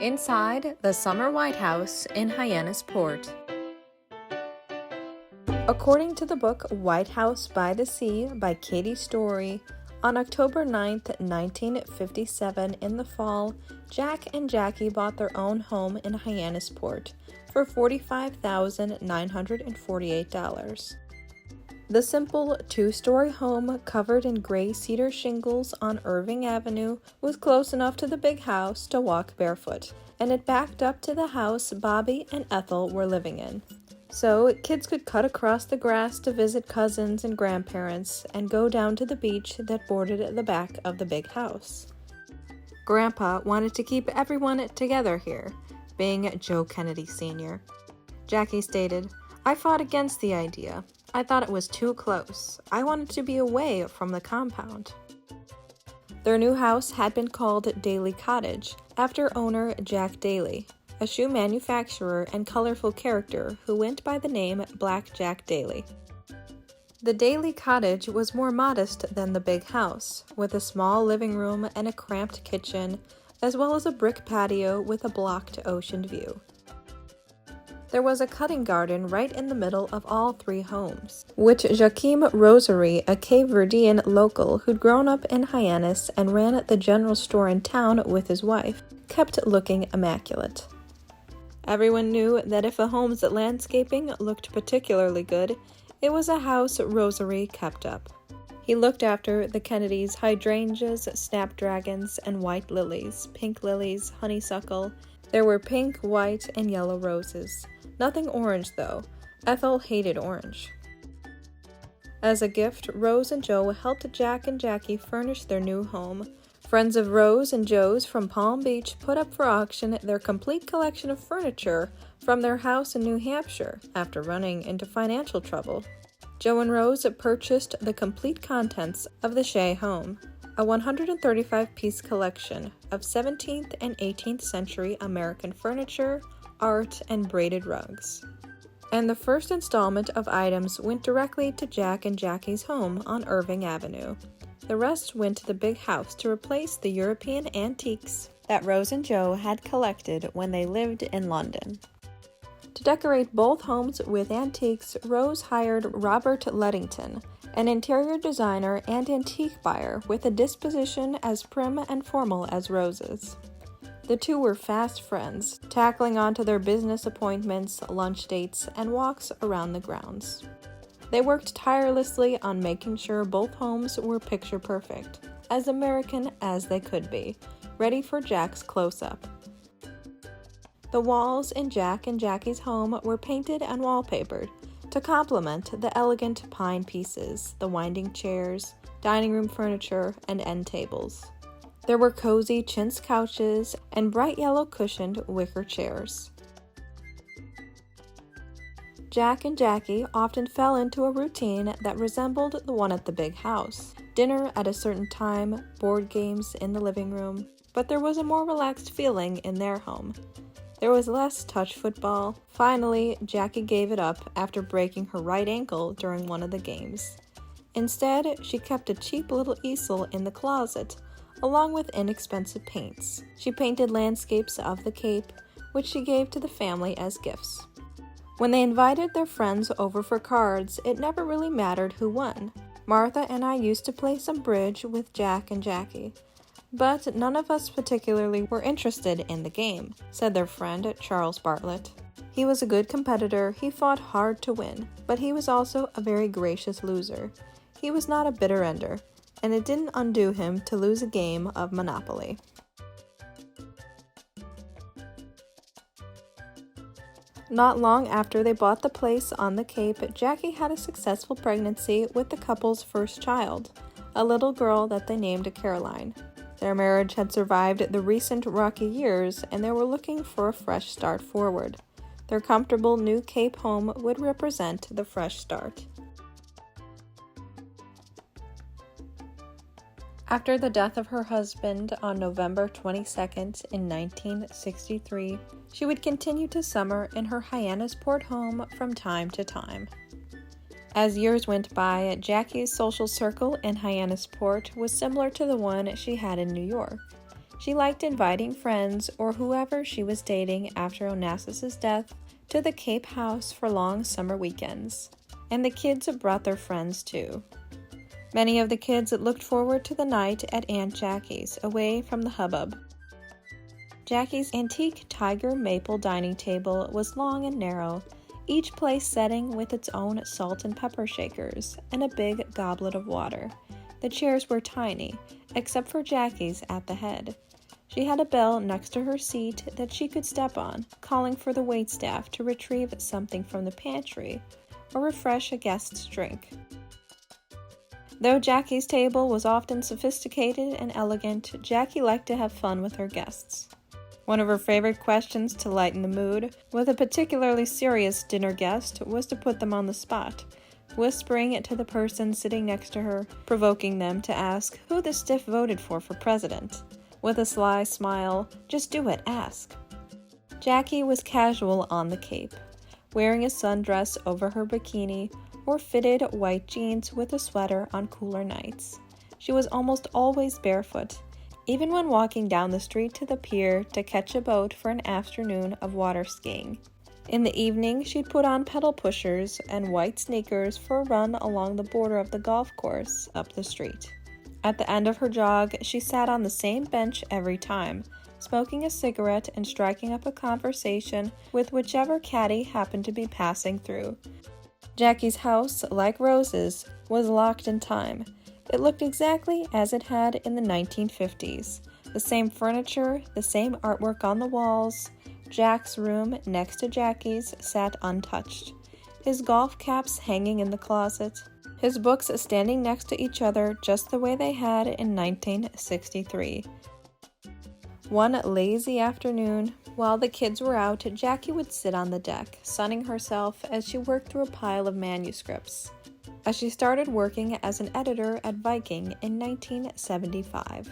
Inside the summer White House in Hyannis Port. According to the book White House by the Sea by Katie Story, on October 9, 1957, in the fall, Jack and Jackie bought their own home in Hyannis Port for $45,948. The simple two-story home covered in gray cedar shingles on Irving Avenue was close enough to the big house to walk barefoot, and it backed up to the house Bobby and Ethel were living in. So kids could cut across the grass to visit cousins and grandparents and go down to the beach that bordered the back of the big house. Grandpa wanted to keep everyone together here, being Joe Kennedy Sr. Jackie stated, "I fought against the idea. I thought it was too close. I wanted to be away from the compound." Their new house had been called Daly Cottage, after owner Jack Daly, a shoe manufacturer and colorful character who went by the name Black Jack Daly. The Daly Cottage was more modest than the big house, with a small living room and a cramped kitchen, as well as a brick patio with a blocked ocean view. There was a cutting garden right in the middle of all three homes, which Joachim Rosary, a Cape Verdean local who'd grown up in Hyannis and ran the general store in town with his wife, kept looking immaculate. Everyone knew that if a home's landscaping looked particularly good, it was a house Rosary kept up. He looked after the Kennedys' hydrangeas, snapdragons, and white lilies, pink lilies, honeysuckle. There were pink, white, and yellow roses. Nothing orange, though. Ethel hated orange. As a gift, Rose and Joe helped Jack and Jackie furnish their new home. Friends of Rose and Joe's from Palm Beach put up for auction their complete collection of furniture from their house in New Hampshire after running into financial trouble. Joe and Rose purchased the complete contents of the Shea home, a 135-piece collection of 17th and 18th century American furniture, art, and braided rugs. And the first installment of items went directly to Jack and Jackie's home on Irving Avenue. The rest went to the big house to replace the European antiques that Rose and Joe had collected when they lived in London. To decorate both homes with antiques, Rose hired Robert Leddington, an interior designer and antique buyer with a disposition as prim and formal as Rose's. The two were fast friends, tackling onto their business appointments, lunch dates, and walks around the grounds. They worked tirelessly on making sure both homes were picture perfect, as American as they could be, ready for Jack's close-up. The walls in Jack and Jackie's home were painted and wallpapered to complement the elegant pine pieces, the winding chairs, dining room furniture, and end tables. There were cozy chintz couches and bright yellow cushioned wicker chairs. Jack and Jackie often fell into a routine that resembled the one at the big house. Dinner at a certain time, board games in the living room, but there was a more relaxed feeling in their home. There was less touch football. Finally, Jackie gave it up after breaking her right ankle during one of the games. Instead, she kept a cheap little easel in the closet, along with inexpensive paints. She painted landscapes of the Cape, which she gave to the family as gifts. When they invited their friends over for cards, it never really mattered who won. Martha and I used to play some bridge with Jack and Jackie, but none of us particularly were interested in the game, said their friend Charles Bartlett. He was a good competitor, he fought hard to win, but he was also a very gracious loser. He was not a bitter ender, and it didn't undo him to lose a game of Monopoly. Not long after they bought the place on the Cape, Jackie had a successful pregnancy with the couple's first child, a little girl that they named Caroline. Their marriage had survived the recent rocky years, and they were looking for a fresh start forward. Their comfortable new Cape home would represent the fresh start. After the death of her husband on November 22nd in 1963, she would continue to summer in her Hyannis Port home from time to time. As years went by, Jackie's social circle in Hyannis Port was similar to the one she had in New York. She liked inviting friends or whoever she was dating after Onassis' death to the Cape house for long summer weekends, and the kids brought their friends too. Many of the kids looked forward to the night at Aunt Jackie's, away from the hubbub. Jackie's antique tiger maple dining table was long and narrow, each place setting with its own salt and pepper shakers and a big goblet of water. The chairs were tiny, except for Jackie's at the head. She had a bell next to her seat that she could step on, calling for the waitstaff to retrieve something from the pantry or refresh a guest's drink. Though Jackie's table was often sophisticated and elegant, Jackie liked to have fun with her guests. One of her favorite questions to lighten the mood with a particularly serious dinner guest was to put them on the spot, whispering it to the person sitting next to her, provoking them to ask who the stiff voted for president. With a sly smile, "Just do it, ask." Jackie was casual on the Cape, wearing a sundress over her bikini or fitted white jeans with a sweater on cooler nights. She was almost always barefoot, even when walking down the street to the pier to catch a boat for an afternoon of water skiing. In the evening, she'd put on pedal pushers and white sneakers for a run along the border of the golf course up the street. At the end of her jog, she sat on the same bench every time, smoking a cigarette and striking up a conversation with whichever caddy happened to be passing through. Jackie's house, like Rose's, was locked in time. It looked exactly as it had in the 1950s. The same furniture, the same artwork on the walls. Jack's room, next to Jackie's, sat untouched. His golf caps hanging in the closet. His books standing next to each other just the way they had in 1963. One lazy afternoon, while the kids were out, Jackie would sit on the deck, sunning herself as she worked through a pile of manuscripts. As she started working as an editor at Viking in 1975.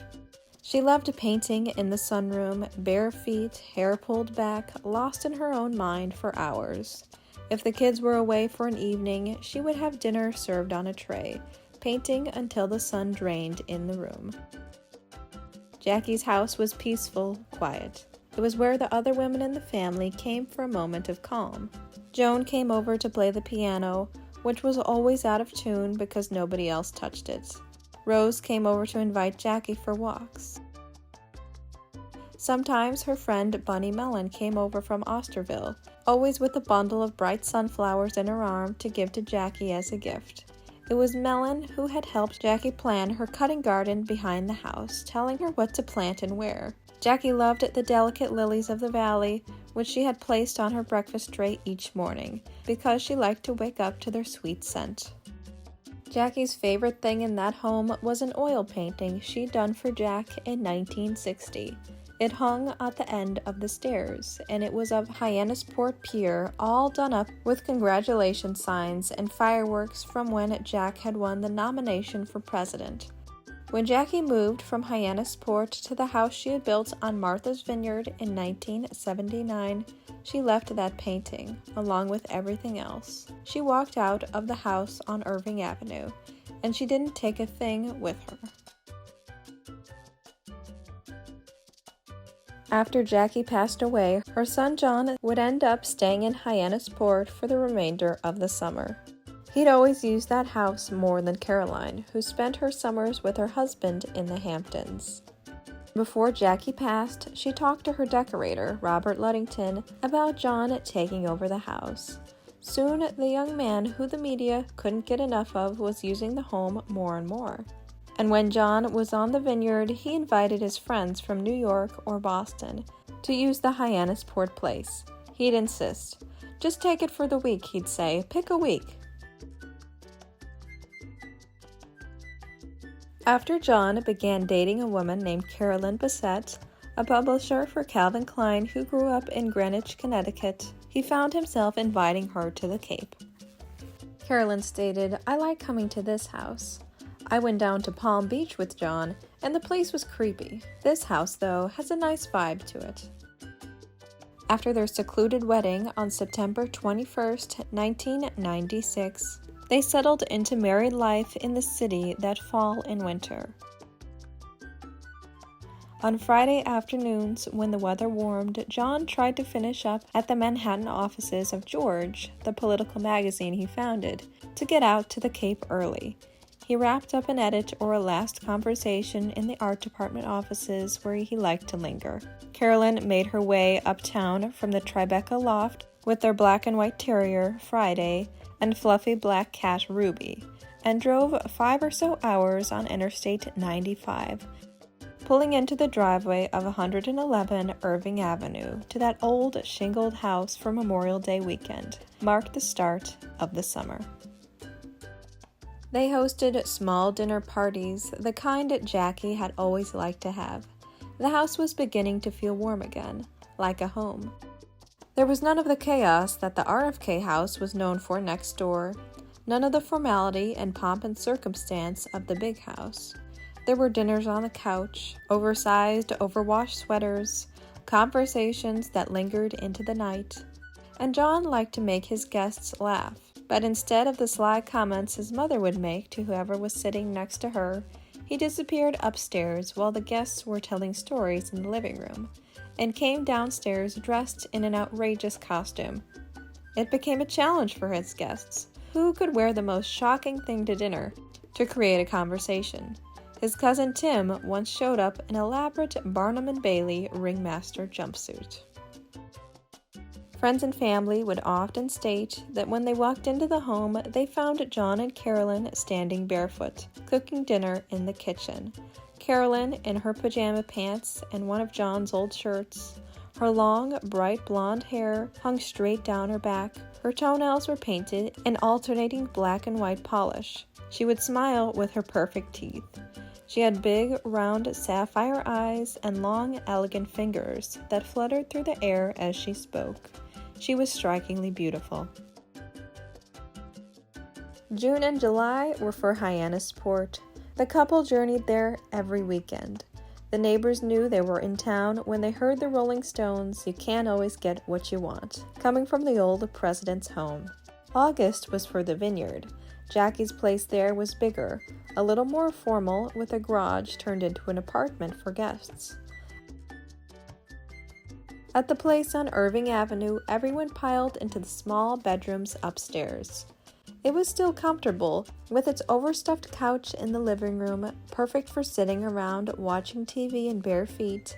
She loved painting in the sunroom, bare feet, hair pulled back, lost in her own mind for hours. If the kids were away for an evening, she would have dinner served on a tray, painting until the sun drained in the room. Jackie's house was peaceful, quiet. It was where the other women in the family came for a moment of calm. Joan came over to play the piano, which was always out of tune because nobody else touched it. Rose came over to invite Jackie for walks. Sometimes her friend Bunny Mellon came over from Osterville, always with a bundle of bright sunflowers in her arm to give to Jackie as a gift. It was Mellon who had helped Jackie plan her cutting garden behind the house, telling her what to plant and where. Jackie loved the delicate lilies of the valley, which she had placed on her breakfast tray each morning, because she liked to wake up to their sweet scent. Jackie's favorite thing in that home was an oil painting she'd done for Jack in 1960. It hung at the end of the stairs, and it was of Hyannis Port Pier, all done up with congratulation signs and fireworks from when Jack had won the nomination for president. When Jackie moved from Hyannis Port to the house she had built on Martha's Vineyard in 1979, she left that painting, along with everything else. She walked out of the house on Irving Avenue, and she didn't take a thing with her. After Jackie passed away, her son John would end up staying in Hyannis Port for the remainder of the summer. He'd always used that house more than Caroline, who spent her summers with her husband in the Hamptons. Before Jackie passed, she talked to her decorator, Robert Luddington, about John taking over the house. Soon, the young man who the media couldn't get enough of was using the home more and more. And when John was on the vineyard, he invited his friends from New York or Boston to use the Hyannis Port place. He'd insist. "Just take it for the week," he'd say. "Pick a week." After John began dating a woman named Carolyn Bessette, a publisher for Calvin Klein who grew up in Greenwich, Connecticut, he found himself inviting her to the Cape. Carolyn stated, "I like coming to this house. I went down to Palm Beach with John, and the place was creepy. This house, though, has a nice vibe to it." After their secluded wedding on September 21st, 1996, they settled into married life in the city that fall and winter. On Friday afternoons, when the weather warmed, John tried to finish up at the Manhattan offices of George, the political magazine he founded, to get out to the Cape early. He wrapped up an edit or a last conversation in the art department offices where he liked to linger. Carolyn made her way uptown from the Tribeca loft with their black and white terrier, Friday, and fluffy black cat, Ruby, and drove 5 or so hours on Interstate 95, pulling into the driveway of 111 Irving Avenue to that old shingled house for Memorial Day weekend, marked the start of the summer. They hosted small dinner parties, the kind Jackie had always liked to have. The house was beginning to feel warm again, like a home. There was none of the chaos that the RFK house was known for next door, none of the formality and pomp and circumstance of the big house. There were dinners on the couch, oversized, overwashed sweaters, conversations that lingered into the night. And John liked to make his guests laugh, but instead of the sly comments his mother would make to whoever was sitting next to her, he disappeared upstairs while the guests were telling stories in the living room, and came downstairs dressed in an outrageous costume. It became a challenge for his guests. Who could wear the most shocking thing to dinner to create a conversation? His cousin Tim once showed up in an elaborate Barnum & Bailey ringmaster jumpsuit. Friends and family would often state that when they walked into the home, they found John and Carolyn standing barefoot, cooking dinner in the kitchen. Carolyn in her pajama pants and one of John's old shirts. Her long, bright blonde hair hung straight down her back. Her toenails were painted in alternating black and white polish. She would smile with her perfect teeth. She had big, round sapphire eyes and long, elegant fingers that fluttered through the air as she spoke. She was strikingly beautiful. June and July were for Hyannis Port. The couple journeyed there every weekend. The neighbors knew they were in town when they heard the Rolling Stones' "You Can't Always Get What You Want," coming from the old president's home. August was for the vineyard. Jackie's place there was bigger, a little more formal, with a garage turned into an apartment for guests. At the place on Irving Avenue, everyone piled into the small bedrooms upstairs. It was still comfortable, with its overstuffed couch in the living room, perfect for sitting around watching TV in bare feet.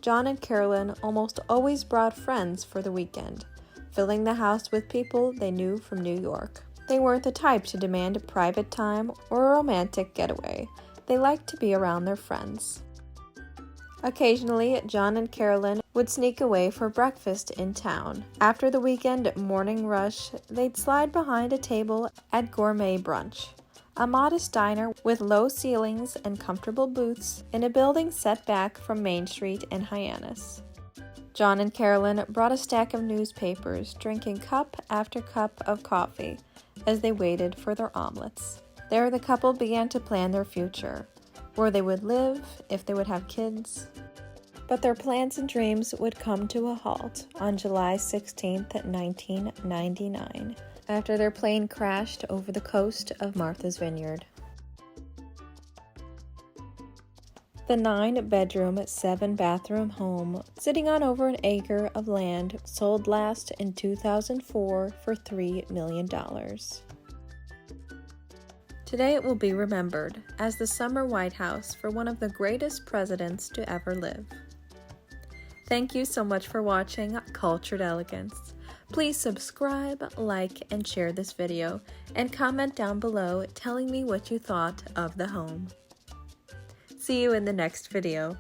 John and Carolyn almost always brought friends for the weekend, filling the house with people they knew from New York. They weren't the type to demand a private time or a romantic getaway. They liked to be around their friends. Occasionally, John and Carolyn would sneak away for breakfast in town. After the weekend morning rush, they'd slide behind a table at Gourmet Brunch, a modest diner with low ceilings and comfortable booths in a building set back from Main Street in Hyannis. John and Carolyn brought a stack of newspapers, drinking cup after cup of coffee as they waited for their omelets. There the couple began to plan their future, where they would live, if they would have kids. But their plans and dreams would come to a halt on July 16, 1999, after their plane crashed over the coast of Martha's Vineyard. The 9-bedroom, 7-bathroom home, sitting on over an acre of land, sold last in 2004 for $3 million. Today it will be remembered as the summer White House for one of the greatest presidents to ever live. Thank you so much for watching Cultured Elegance. Please subscribe, like, and share this video, and comment down below telling me what you thought of the home. See you in the next video.